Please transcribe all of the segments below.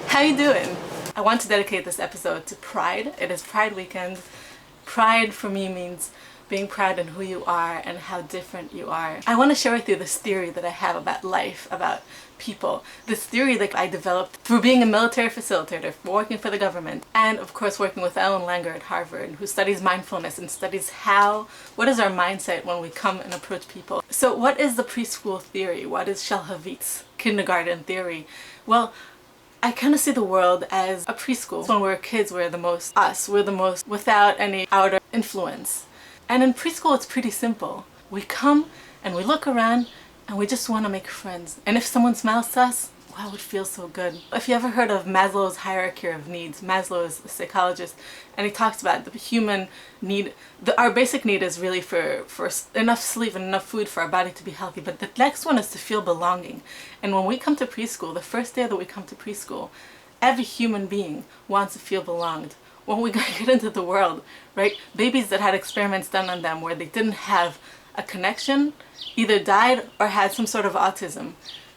How you doing? I want to dedicate this episode to Pride. It is Pride weekend. Pride for me means being proud in who you are and how different you are. I want to share with you this theory that I have about life, about people. This theory that I developed through being a military facilitator, working for the government, and of course working with Ellen Langer at Harvard, who studies mindfulness and studies what is our mindset when we come and approach people. So what is the preschool theory? What is Shalhavit's kindergarten theory? Well, I kind of see the world as a preschool. When we're kids, we're the most us. We're the most without any outer influence. And in preschool, it's pretty simple. We come and we look around and we just want to make friends. And if someone smiles to us, wow, it feels so good. If you ever heard of Maslow's hierarchy of needs, Maslow is a psychologist, and he talks about the human need. Our basic need is really for enough sleep and enough food for our body to be healthy. But the next one is to feel belonging. And when we come to preschool, the first day that we come to preschool, every human being wants to feel belonged. When we get into the world, right? Babies that had experiments done on them where they didn't have a connection either died or had some sort of autism.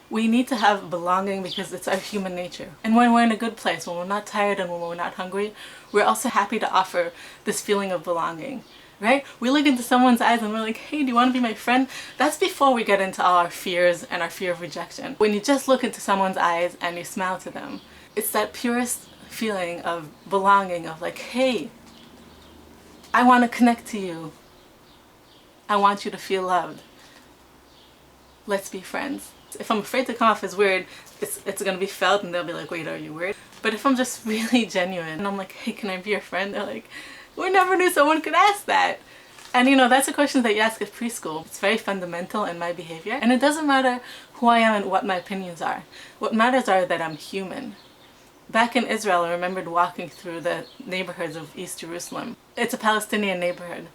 We need to have belonging because it's our human nature. And when we're in a good place, when we're not tired and when we're not hungry, we're also happy to offer this feeling of belonging, right? We look into someone's eyes and we're like, hey, do you want to be my friend? That's before we get into all our fears and our fear of rejection. When you just look into someone's eyes and you smile to them, it's that purest feeling of belonging, of like, hey, I want to connect to you. I want you to feel loved. Let's be friends. If I'm afraid to come off as weird, it's going to be felt and they'll be like, wait, are you weird? But if I'm just really genuine and I'm like, hey, can I be your friend? They're like, we never knew someone could ask that. And that's a question that you ask at preschool. It's very fundamental in my behavior. And it doesn't matter who I am and what my opinions are. What matters are that I'm human. Back in Israel, I remembered walking through the neighborhoods of East Jerusalem. It's a Palestinian neighborhood.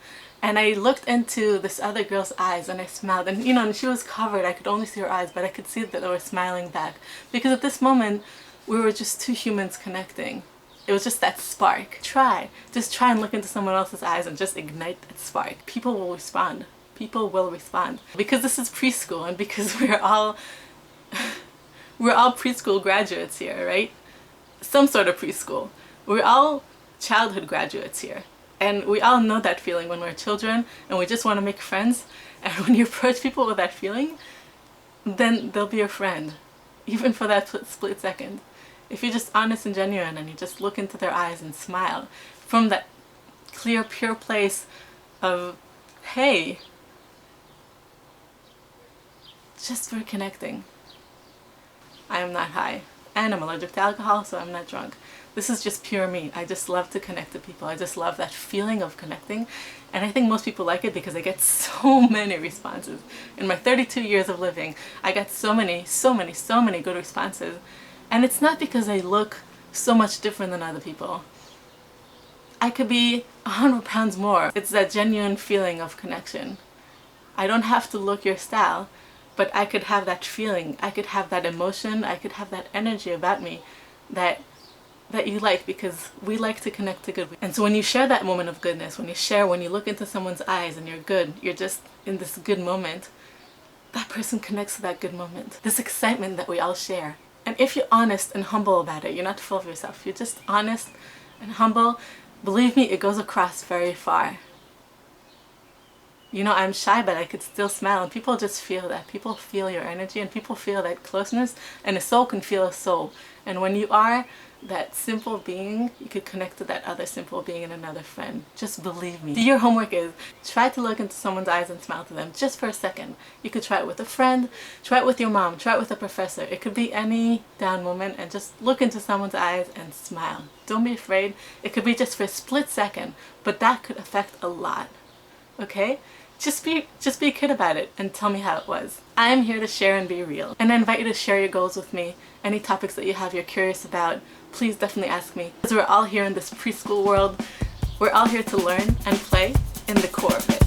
And I looked into this other girl's eyes and I smiled. And and she was covered. I could only see her eyes, but I could see that they were smiling back. Because at this moment, we were just two humans connecting. It was just that spark. Just try and look into someone else's eyes and just ignite that spark. People will respond. People will respond. Because this is preschool and because we're all preschool graduates here, right? Some sort of preschool. We're all childhood graduates here. And we all know that feeling when we're children and we just want to make friends. And when you approach people with that feeling, then they'll be your friend, even for that split second. If you're just honest and genuine and you just look into their eyes and smile from that clear, pure place of, hey, just we're connecting. I am not high. And I'm allergic to alcohol, so I'm not drunk. This is just pure me. I just love to connect to people. I just love that feeling of connecting. And I think most people like it because I get so many responses. In my 32 years of living, I got so many good responses. And it's not because I look so much different than other people. I could be 100 pounds more. It's that genuine feeling of connection. I don't have to look your style, but I could have that feeling. I could have that emotion. I could have that energy about me that you like, because we like to connect to good. And so when you share that moment of goodness, when you look into someone's eyes and you're good, you're just in this good moment, that person connects to that good moment. This excitement that we all share. And if you're honest and humble about it, you're not full of yourself, you're just honest and humble, believe me, it goes across very far. I'm shy, but I could still smile, and people just feel that. People feel your energy, and people feel that closeness, and a soul can feel a soul. And when you are that simple being, you could connect to that other simple being and another friend. Just believe me. Your homework is try to look into someone's eyes and smile to them just for a second. You could try it with a friend, try it with your mom, try it with a professor. It could be any down moment, and just look into someone's eyes and smile. Don't be afraid. It could be just for a split second, but that could affect a lot. Okay? Just be a kid about it and tell me how it was. I am here to share and be real. And I invite you to share your goals with me. Any topics that you have you're curious about, please definitely ask me. Because we're all here in this preschool world. We're all here to learn and play in the core of it.